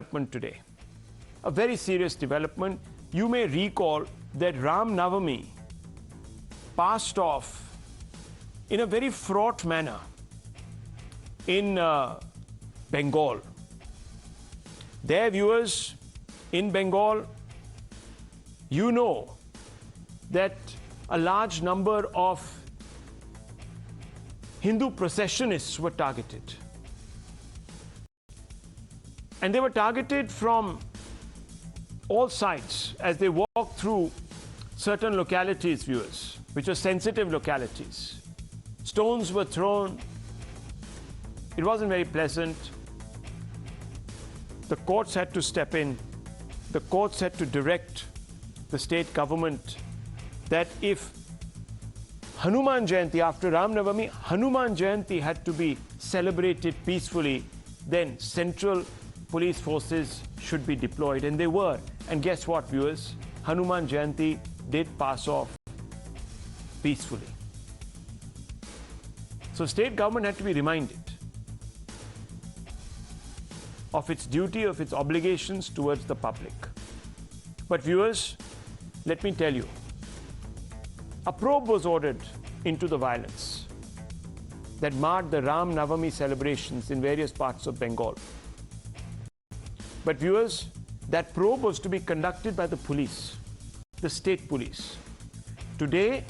development today, a very serious development. You may recall that Ram Navami passed off in a very fraught manner in Bengal. Their viewers in Bengal, you know that a large number of Hindu processionists were targeted. And they were targeted from all sides as they walked through certain localities, viewers, which are sensitive localities. Stones were thrown. It wasn't very pleasant. The courts had to step in. The courts had to direct the state government that if Hanuman Jayanti, after Ram Navami, Hanuman Jayanti had to be celebrated peacefully, then central police forces should be deployed, and they were. And guess what, viewers? Hanuman Jayanti did pass off peacefully. So state government had to be reminded of its duty, of its obligations towards the public. But viewers, let me tell you, a probe was ordered into the violence that marred the Ram Navami celebrations in various parts of Bengal. But viewers, that probe was to be conducted by the police, the state police. Today,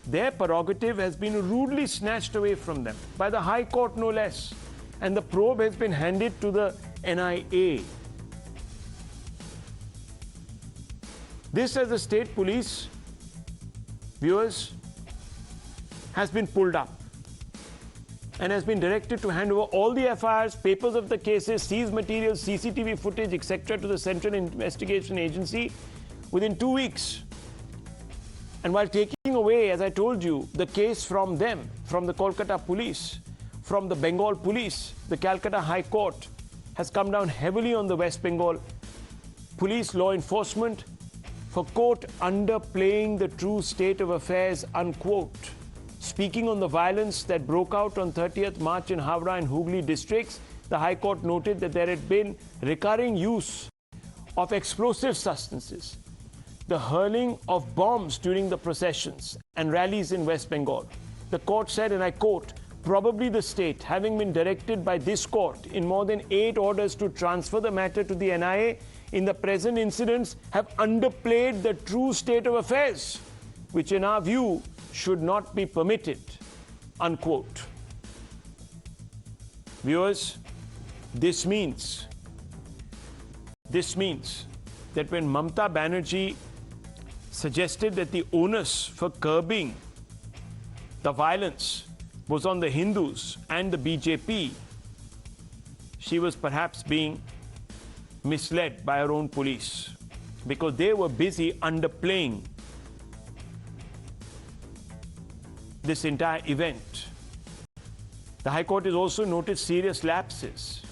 their prerogative has been rudely snatched away from them by the High Court, no less. And the probe has been handed to the NIA. This, as the state police, viewers, has been pulled up and has been directed to hand over all the FIRs, papers of the cases, seize materials, CCTV footage, etc. to the Central Investigation Agency within 2 weeks. And while taking away, as I told you, the case from them, from the Kolkata police, from the Bengal police, the Calcutta High Court has come down heavily on the West Bengal police law enforcement for, quote, underplaying the true state of affairs, unquote. Speaking on the violence that broke out on 30th March in Howrah and Hooghly districts, the High Court noted that there had been recurring use of explosive substances, the hurling of bombs during the processions and rallies in West Bengal. The court said, and I quote, probably the state, having been directed by this court in more than 8 orders to transfer the matter to the NIA, in the present incidents have underplayed the true state of affairs, which in our view should not be permitted, unquote. Viewers, this means that when Mamata Banerjee suggested that the onus for curbing the violence was on the Hindus and the BJP, she was perhaps being misled by her own police because they were busy underplaying this entire event. The High Court has also noted serious lapses.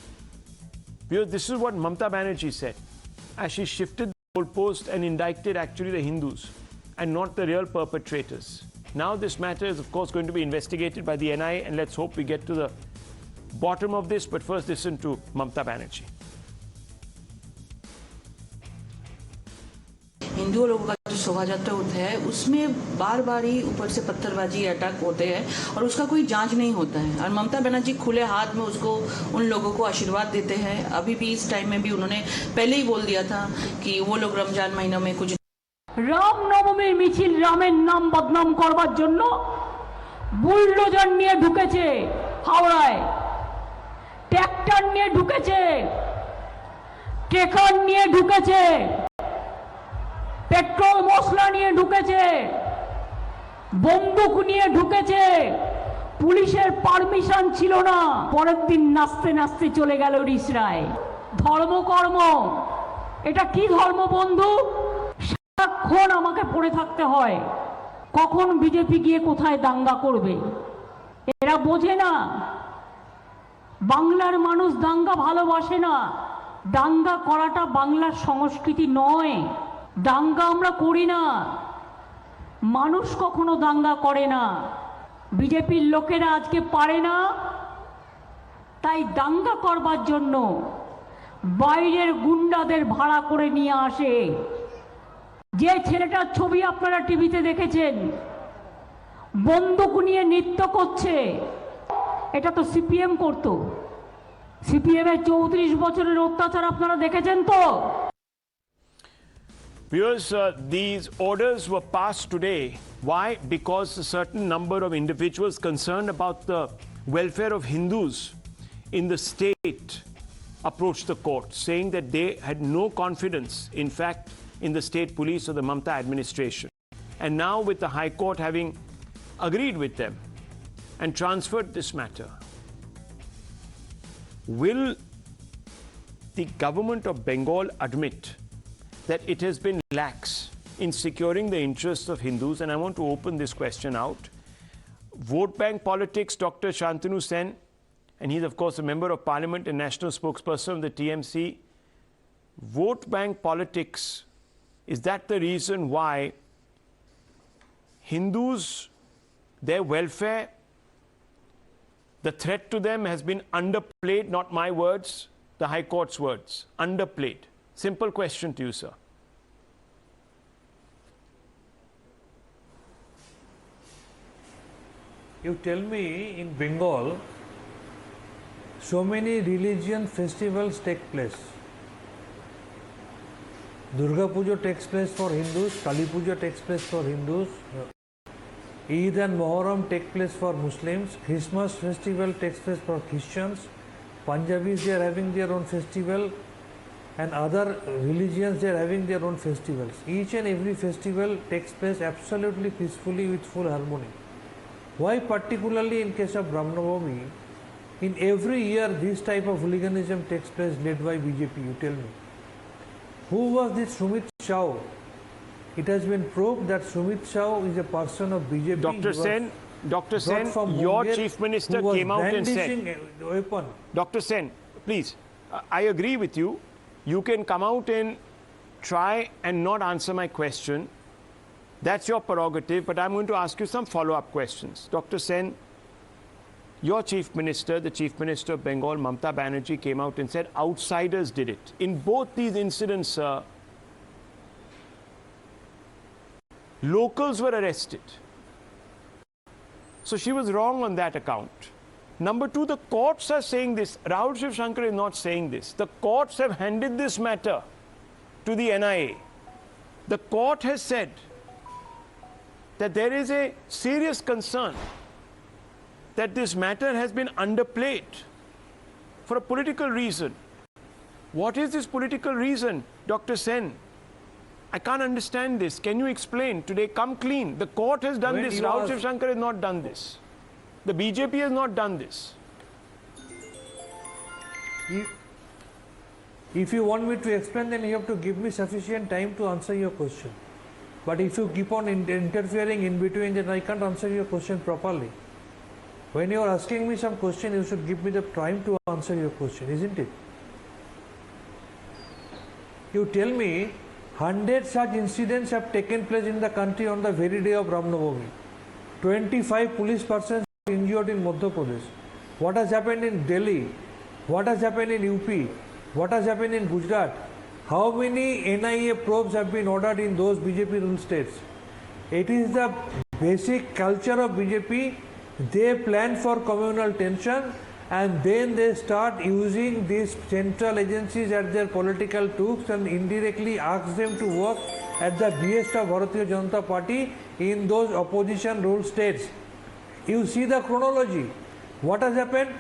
Because this is what Mamata Banerjee said as she shifted the goalpost and indicted actually the Hindus and not the real perpetrators. Now this matter is of course going to be investigated by the NIA, and let's hope we get to the bottom of this. But first listen to Mamata Banerjee. हिंदुओं लोगों का जो शोभा यात्रा होता है उसमें बार बार ही ऊपर से पत्थरबाजी अटैक होते हैं और उसका कोई जांच नहीं होता है। और ममता बनर्जी खुले हाथ में उसको उन लोगों को आशीर्वाद देते हैं। अभी भी इस टाइम में भी उन्होंने पहले ही बोल दिया था कि वो लोग रमजान महीना में कुछ राम नवमी मिছিল रामेर नाम बदनाम करवार জন্য বুলডোজার নিয়ে ঢুকেছে হাওড়ায়, ট্রাক্টর নিয়ে ঢুকেছে, ট্রেকার নিয়ে ঢুকেছে, পেট্রোল মশলা নিয়ে ঢুকেছে, বন্দুক নিয়ে ঢুকেছে, পুলিশের পারমিশন ছিল না। পরের দিন নাচতে নাচতে চলে গেল রিসরায়। ধর্মকর্ম, এটা কি ধর্ম বন্ধু? সারাক্ষণ আমাকে পড়ে থাকতে হয় কখন বিজেপি গিয়ে কোথায় দাঙ্গা করবে। এরা বোঝে না, বাংলার মানুষ দাঙ্গা ভালোবাসে না। দাঙ্গা করাটা বাংলার সংস্কৃতি নয়। দাঙ্গা আমরা করি না, মানুষ কখনো দাঙ্গা করে না। বিজেপির লোকেরা আজকে পারে না, তাই দাঙ্গা করবার জন্য বাইরের গুন্ডাদের ভাড়া করে নিয়ে আসে। যে ছেলেটার ছবি আপনারা টিভিতে দেখেছেন বন্দুক নিয়ে নৃত্য করছে, এটা তো সিপিএম করতো। সিপিএম এর 34 বছরের অত্যাচার আপনারা দেখেছেন তো? Viewers, these orders were passed today. Why? Because a certain number of individuals concerned about the welfare of Hindus in the state approached the court, saying that they had no confidence, in fact, in the state police or the Mamata administration. And now with the High Court having agreed with them and transferred this matter, will the government of Bengal admit that it has been lax in securing the interests of Hindus? And I want to open this question out. Vote bank politics, Dr. Shantanu Sen, and he's of course a member of parliament and national spokesperson of the TMC. Vote bank politics, is that the reason why Hindus, their welfare, the threat to them has been underplayed? Not my words, the High Court's words, underplayed. Simple question to you, sir. You tell me, in Bengal, so many religion festivals take place. Durga Puja takes place for Hindus, Kali Puja takes place for Hindus, Eid and Muharram take place for Muslims, Christmas festival takes place for Christians, Punjabis they are having their own festival, and other religions they are having their own festivals. Each and every festival takes place absolutely peacefully with full harmony. Why particularly in case of Ram Navami, in every year this type of hooliganism takes place led by BJP? You tell me. Who was this Sumit Shah? It has been proved that Sumit Shah is a person of BJP. Dr. Sen, your chief minister came out and said, weapon. Dr. Sen, please, I agree with you. You can come out and try and not answer my question. That's your prerogative, but I'm going to ask you some follow-up questions. Dr. Sen, your chief minister, the chief minister of Bengal, Mamata Banerjee, came out and said outsiders did it. In both these incidents, locals were arrested. So she was wrong on that account. Number two, the courts are saying this. Rahul Shivshankar is not saying this. The courts have handed this matter to the NIA. The court has said that there is a serious concern that this matter has been underplayed for a political reason. What is this political reason, Dr. Sen? I can't understand this. Can you explain today? Come clean. The court has done this. Rahul Shivshankar has not done this. The BJP has not done this. If you want me to explain, then you have to give me sufficient time to answer your question. But if you keep on interfering in between, then I can't answer your question properly. When you are asking me some question, you should give me the time to answer your question, isn't it? You tell me 100 such incidents have taken place in the country on the very day of Ram Navami. 25 police persons injured in Madhya Pradesh. What has happened in Delhi? What has happened in UP? What has happened in Gujarat? How many NIA probes have been ordered in those BJP ruled states? It is the basic culture of BJP. They plan for communal tension and then they start using these central agencies as their political tools and indirectly ask them to work at the behest of Bharatiya Janata Party in those opposition ruled states. You see the chronology. What has happened?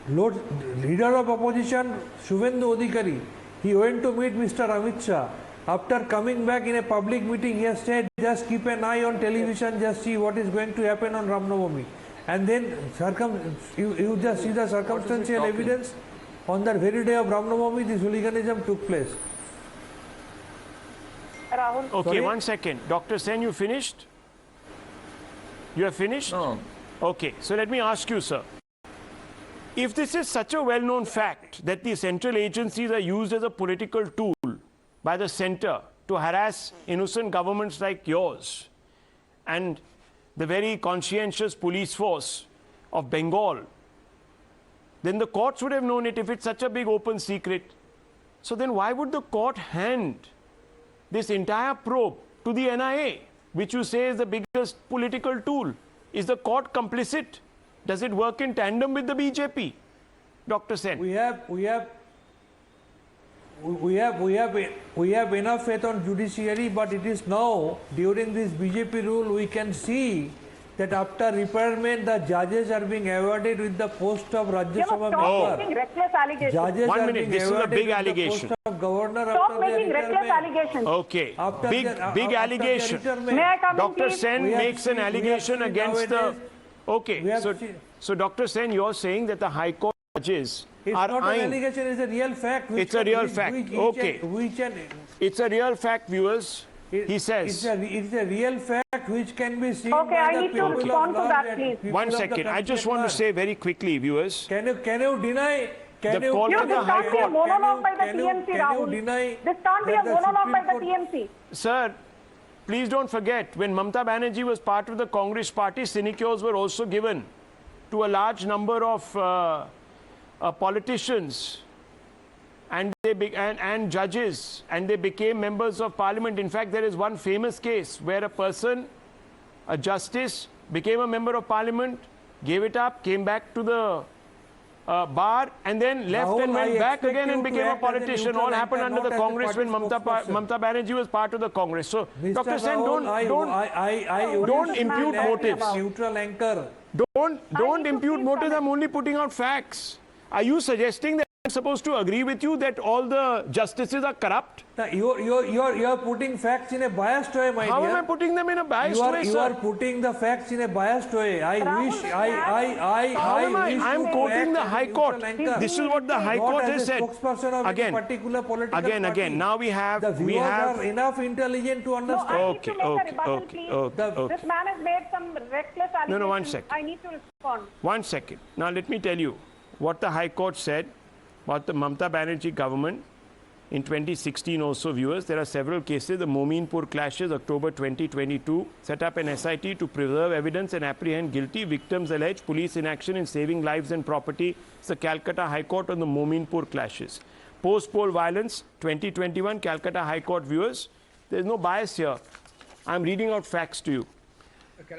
Leader of opposition Suvendu Adhikari, he went to meet Mr. Amit Shah. After coming back in a public meeting, he has said, just keep an eye on television, just see what is going to happen on Ram Navami. And then you just see the circumstantial evidence. On that very day of Ram Navami, this hooliganism took place. Rahul. Okay, Sorry? 1 second. Dr. Sen, you finished? You have finished? No. Okay, so let me ask you, sir. If this is such a well-known fact that the central agencies are used as a political tool by the center to harass innocent governments like yours and the very conscientious police force of Bengal, then the courts would have known it if it's such a big open secret. So then why would the court hand this entire probe to the NIA, which you say is the biggest political tool? Is the court complicit? Does it work in tandem with the BJP? Dr. Sen. We have enough faith on judiciary, but it is now, during this BJP rule, we can see that after repairment, the judges are being awarded with the post of Rajya Sabha Stop making reckless allegations. Judges 1 are minute, being this is a awarded big with allegation. The post of governor Stop after their making reckless retirement. allegations. Okay, After big their allegation. retirement. May I come in, Dr. please? Sen We have makes an seen- we have allegation seen against the... nowadays- Okay, we have seen- so Dr. Sen, you're saying that the High Court judges It's are not an eyeing... allegation, it's a real fact. It's a real fact. Okay. It's a real fact, viewers. He says... It's a real fact which can be seen Okay, by I the need to people of respond to law that, and please. people 1 of the second. I just country want to at say very quickly, viewers. Can you deny? Can The you, Calcutta You know, this High can't be a Court- monologue by the can you- TMC, can you Rahul. deny This can't be a that the monologue by Supreme the Court- TMC. Sir, please don't forget, when Mamata Banerjee was part of the Congress party, sinecures were also given to a large number of politicians and judges, and they became members of parliament. In fact, there is one famous case where a person, a justice, became a member of parliament, gave it up, came back to the bar, and then left Rahul, and went I back expect again you and to became a act as a politician. neutral All happened anchor, under the not as a Congress when party spokesperson. Mamata Banerjee was part of the Congress. So, Mr. Dr. Sen, Rahul, don't impute motives. Neutral anchor. Don't impute please motives. comment. I'm only putting out facts. Are you suggesting that I'm supposed to agree with you that all the justices are corrupt? Now, you're putting facts in a biased way, my How dear. am I putting them in a biased way, You are sir? putting the facts in a biased way. I Rahul, wish, this I How am I? wish I'm you quoting act the as a High Court. neutral anchor. This is what the High Not Court as has a said. spokesperson of Again, any particular political again. party. Now we The have, viewers are enough intelligent to No, understand. I need Okay, to make okay, a rebuttal, okay, please. okay. This man has made some reckless allegations. No, 1 second. I need to respond. 1 second. Now let me tell you what the High Court said about the Mamata Banerjee government in 2016 also, viewers. There are several cases. The Mominpur clashes, October 2022, set up an SIT to preserve evidence and apprehend guilty. Victims allege police inaction in saving lives and property. It's the Calcutta High Court on the Mominpur clashes. Post-poll violence, 2021, Calcutta High Court, viewers. There's no bias here. I'm reading out facts to you.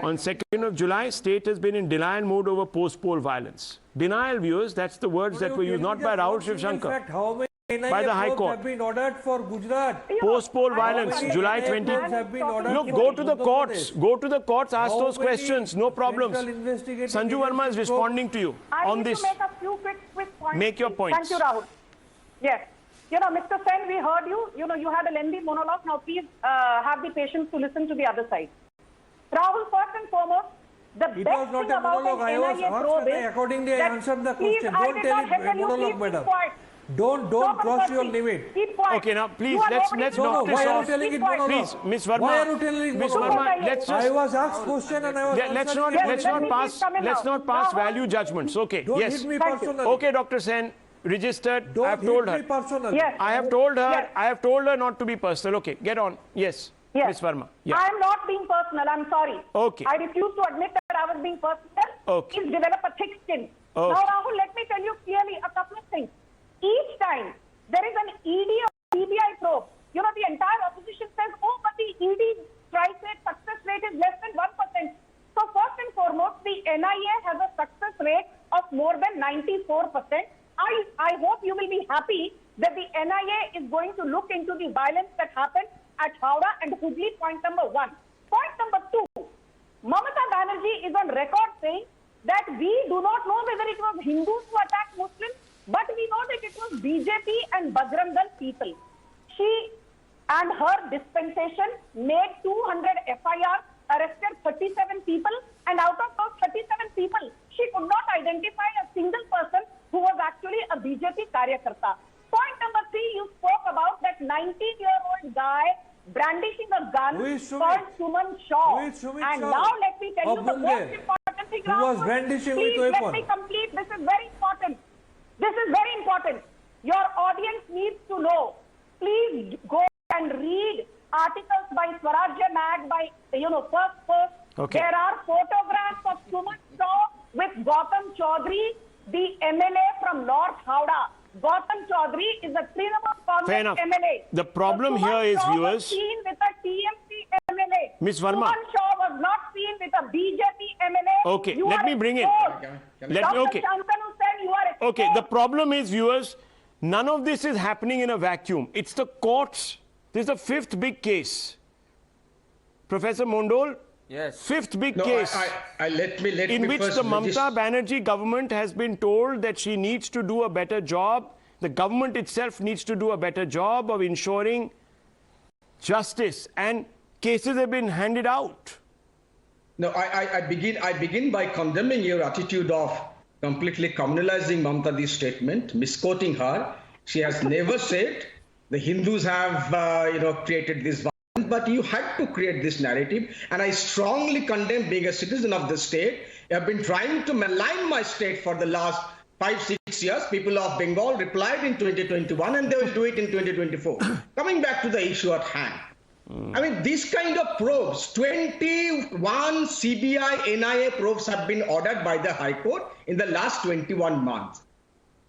On 2nd of July, state has been in denial mode over post-poll violence. Denial, viewers, that's the words that were used, not by Rahul Shivshankar. How many By the High probes Court. have been ordered for Gujarat? Post-poll violence, many July NIA 20. probes have been ordered Look, for go to the Uttar courts. Pradesh? Go to the courts, ask How those many questions. No problems. central investigative Sanju Verma is agency responding to you I on need this. to make a few quick points. Make your please. points. Thank you, Rahul. Yes. You know, Mr. Sen, we heard you. You know, you had a lengthy monologue. Now, please have the patience to listen to the other side. Rahul, first and foremost, the It best was not thing a about monologue. I an was NIA asked probe and is accordingly I that- answered the please, question. I Don't did tell not it heckle a you. monologue, Please madam. keep quiet. Don't Stop cross your interrupting. limit. Keep quiet. Okay, now please You are let's nobody. knock this why are you off. telling it Keep quiet. monologue? Please, Miss Verma. Why are you telling it Miss monologue? Verma, let's I just was asked question and I was let's answering. not Yes, let's let not me pass please come in let's now. not pass Rahul. value judgments. Okay. Don't Yes. hit me Thank you. personally. Okay, Dr. Sen, registered. Don't I have told hit me her. personally. Yes. I have told her. Yes. I have told her not to be personal. Okay, get on. Yes. Yes. Miss Verma. Yeah. I am not being personal. I'm sorry. Okay. I refuse to admit that I was being personal. Okay. Please develop a thick skin. Okay. Now, Rahul, let me tell you clearly a couple of things. Each time there is an ED or CBI probe, you know, the entire opposition says, oh, but the ED strike rate, success rate is less than 1%. So first and foremost, the NIA has a success rate of more than 94%. I hope you will be happy that the NIA is going to look into the violence that happened at Howrah and Hooghly, point number one. Point number two, Mamata Banerjee is on record saying that we do not know whether it was Hindus who attacked Muslims, but we know that it was BJP and Bajrang Dal people. She and her dispensation made 200 FIRs, arrested 37 people, and out of those 37 people, she could not identify a single person who was actually a BJP karyakarta. Point number three, you spoke about that 19-year-old guy brandishing a gun Who is Sumit? called Suman Shaw. Who is Sumit And Shaw? now let me tell you the Of most Mumbai. important thing. Who was Rahul. brandishing Please with let weapon? me complete. This is very important. This is very important. Your audience needs to know. Please go and read articles by Swarajya Mag, by, you know, First. Okay. There are photographs of Suman Shaw with Gautam Chaudhary, the MLA from North Howrah. Gautam Chaudhary is a Trinamool Fair Congress enough. MLA. The problem Suman here is, Shaw viewers. was seen with a TMC MLA. Ms. Verma. Suman Shaw was not seen with a BJP MLA. Okay, You let are me bring in. exposed. Let me, okay. Dr. Shantanu said you are exposed. Okay, the problem is, viewers, none of this is happening in a vacuum. It's the courts. This is the fifth big case. Professor Mondol, Yes. fifth big No, case let me in which first the Mamata Banerjee government has been told that she needs to do a better job. The government itself needs to do a better job of ensuring justice, and cases have been handed out. No, I begin by condemning your attitude of completely communalizing Mamata's statement, misquoting her. She has never said the Hindus have created this violence, but you had to create this narrative, and I strongly condemn, being a citizen of the state. You have been trying to malign my state for the last 5-6 years. People of Bengal replied in 2021, and they will do it in 2024. Coming back to the issue at hand. I mean, this kind of probes, 21 CBI, NIA probes have been ordered by the High Court in the last 21 months.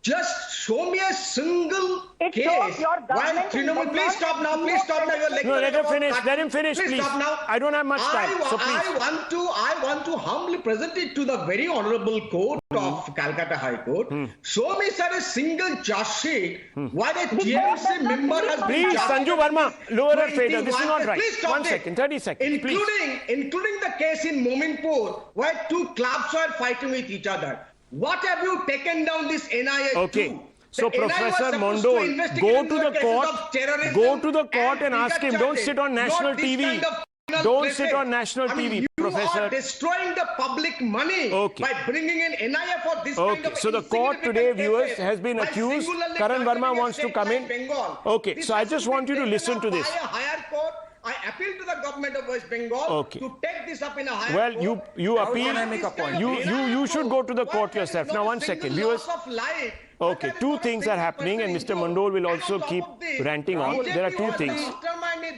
Just show me a single It case. shows your While government Trinamool, is please stop now. Please stop now. You're lecturing No, let him about finish. party. Let him finish, please. Stop now. I don't have much time, so please. I want to humbly present it to the very honourable court of Calcutta High Court. Show me, sir, a single charge sheet why the TMC member has been Please, charged Sanju Verma, lower her fader. This is 21. not right. Please stop 1 this. second, 30 seconds, please. Including the case in Mominpur, where two clubs were fighting with each other. What have you taken down this NIA Okay. to? So, The NIA was Professor supposed to Mondol, investigate go into to the cases court, of terrorism go to the court and ask him. bigger Don't charges, sit on national not this TV. kind of criminal Don't places. sit on national I mean, TV, you Professor. are destroying the public money by bringing in NIA for this kind Okay, of so the court today, insignificant viewers, cases, has been while accused. singularly Karan Verma targeting a wants to state come like in. Bengal. Okay, This so I has just to want be you to taken listen up to this. by a higher court. I appeal to the government of West Bengal to take this up in a higher Well, court. you How appeal. can I make a point? You should go to the court Why yourself. there is Now, not 1 a second, single viewers. loss of life? Okay, two things are happening, and Mr. Mondol will also keep ranting on. There are two things.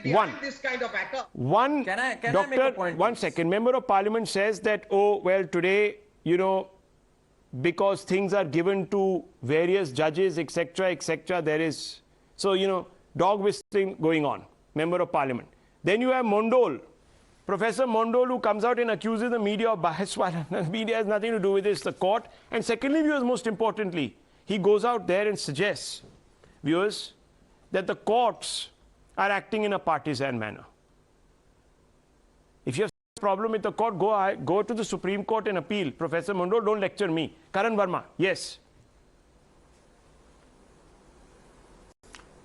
One, this kind of attack. One, Can I make a Doctor, point, 1 please? second. Member of Parliament says that, oh, well, today, because things are given to various judges, etc., there is, dog whistling going on. Member of Parliament. Then you have Mondol, Professor Mondol, who comes out and accuses the media of bias. The media has nothing to do with this, the court. And secondly, viewers, most importantly, he goes out there and suggests, viewers, that the courts are acting in a partisan manner. If you have a problem with the court, go to the Supreme Court and appeal. Professor Mondol, don't lecture me. Karan Verma, yes.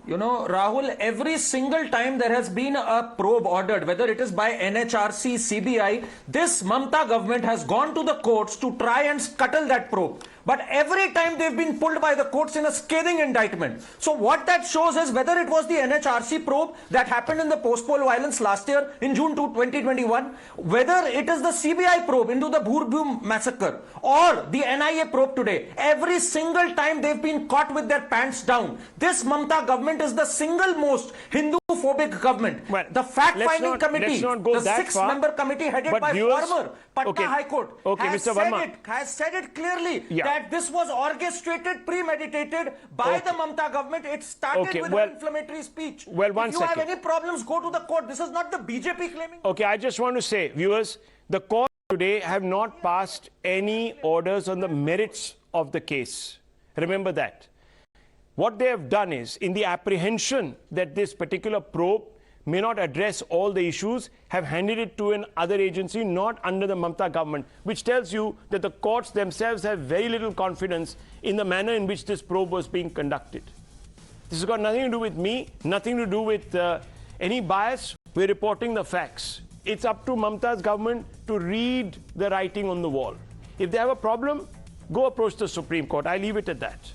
You know, Rahul, every single time there has been a probe ordered, whether it is by NHRC, CBI, this Mamata government has gone to the courts to try and scuttle that probe. But every time they've been pulled by the courts in a scathing indictment. So what that shows is whether it was the NHRC probe that happened in the post-poll violence last year in June 2021, whether it is the CBI probe into the Bhurbu massacre or the NIA probe today, every single time they've been caught with their pants down. This Mamata government is the single most Hindu-phobic government. Well, the fact-finding committee, the six-member committee headed by former Patna High Court, has said it clearly that this was orchestrated, premeditated by the Mamata government. It started with an inflammatory speech. Well, if you have any problems, go to the court. This is not the BJP claiming. Okay, I just want to say, viewers, the court today have not passed any orders on the merits of the case. Remember that. What they have done is, in the apprehension that this particular probe may not address all the issues, have handed it to an other agency not under the Mamata government, which tells you that the courts themselves have very little confidence in the manner in which this probe was being conducted. This has got nothing to do with me, nothing to do with any bias. We're reporting the facts. It's up to Mamata's government to read the writing on the wall. If they have a problem, go approach the Supreme Court. I leave it at that.